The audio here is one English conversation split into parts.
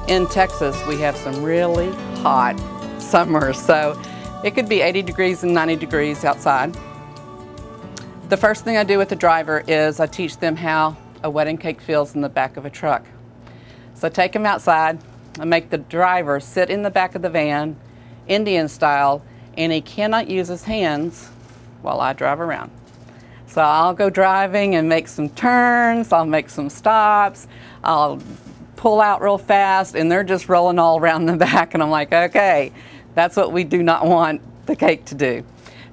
In Texas, we have some really hot summers, so it could be 80 degrees and 90 degrees outside. The first thing I do with the driver is I teach them how a wedding cake feels in the back of a truck. So I take them outside, I make the driver sit in the back of the van, Indian style, and he cannot use his hands while I drive around. So I'll go driving and make some turns, I'll make some stops, I'll pull out real fast, and they're just rolling all around the back, and I'm like, okay, that's what we do not want the cake to do.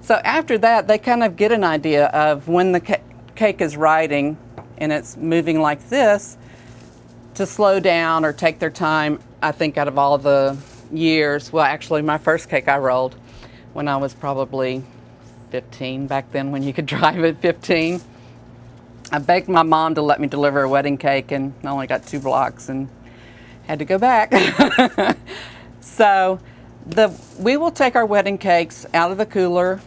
So after that, they kind of get an idea of when the cake is riding and it's moving like this, to slow down or take their time. I think out of all the years, well, actually my first cake I rolled when I was probably 15, back then when you could drive at 15. I begged my mom to let me deliver a wedding cake, and I only got 2 blocks and had to go back. So we will take our wedding cakes out of the cooler.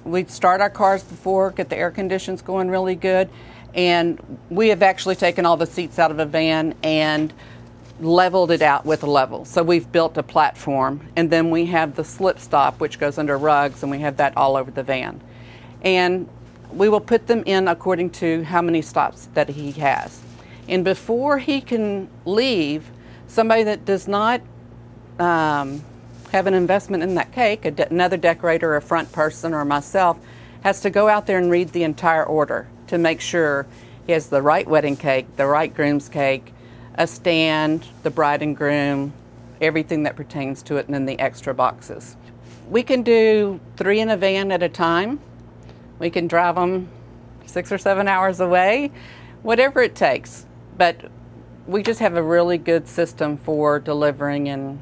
We start our cars before, get the air conditions going really good, and we have actually taken all the seats out of a van and leveled it out with a level. So we've built a platform, and then we have the slip stop, which goes under rugs, and we have that all over the van. And we will put them in according to how many stops that he has. And before he can leave, somebody that does not have an investment in that cake, another decorator, a front person, or myself, has to go out there and read the entire order to make sure he has the right wedding cake, the right groom's cake, a stand, the bride and groom, everything that pertains to it, and then the extra boxes. We can do 3 in a van at a time. We can drive them 6 or 7 hours away, whatever it takes. But we just have a really good system for delivering, and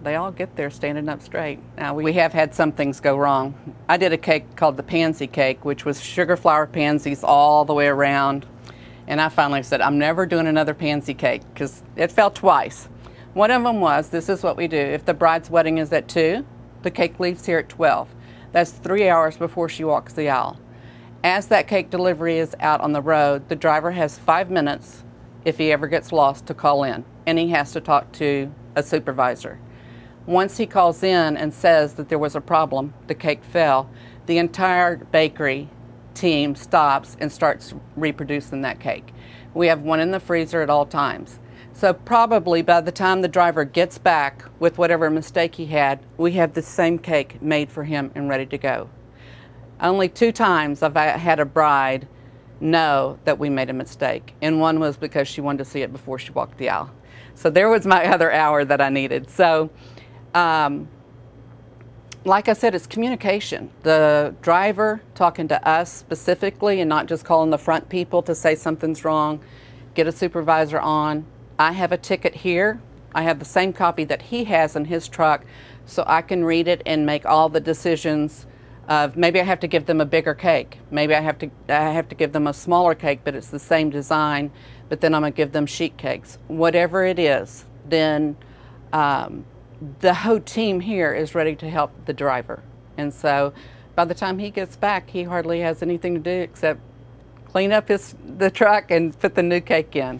they all get there standing up straight. Now, we have had some things go wrong. I did a cake called the pansy cake, which was sugar flower pansies all the way around. And I finally said, I'm never doing another pansy cake, because it fell twice. One of them was, this is what we do. If the bride's wedding is at 2, the cake leaves here at 12. That's 3 hours before she walks the aisle. As that cake delivery is out on the road, the driver has 5 minutes, if he ever gets lost, to call in. And he has to talk to a supervisor. Once he calls in and says that there was a problem, the cake fell, the entire bakery team stops and starts reproducing that cake. We have one in the freezer at all times. So probably by the time the driver gets back with whatever mistake he had, we have the same cake made for him and ready to go. Only 2 times I've had a bride know that we made a mistake, and one was because she wanted to see it before she walked the aisle. So there was my other hour that I needed. So like I said, it's communication. The driver talking to us specifically and not just calling the front people to say something's wrong, get a supervisor on. I have a ticket here. I have the same copy that he has in his truck, so I can read it and make all the decisions of maybe I have to give them a bigger cake. Maybe I have to give them a smaller cake, but it's the same design, but then I'm gonna give them sheet cakes. Whatever it is, then the whole team here is ready to help the driver. And so by the time he gets back, he hardly has anything to do except clean up the truck and put the new cake in.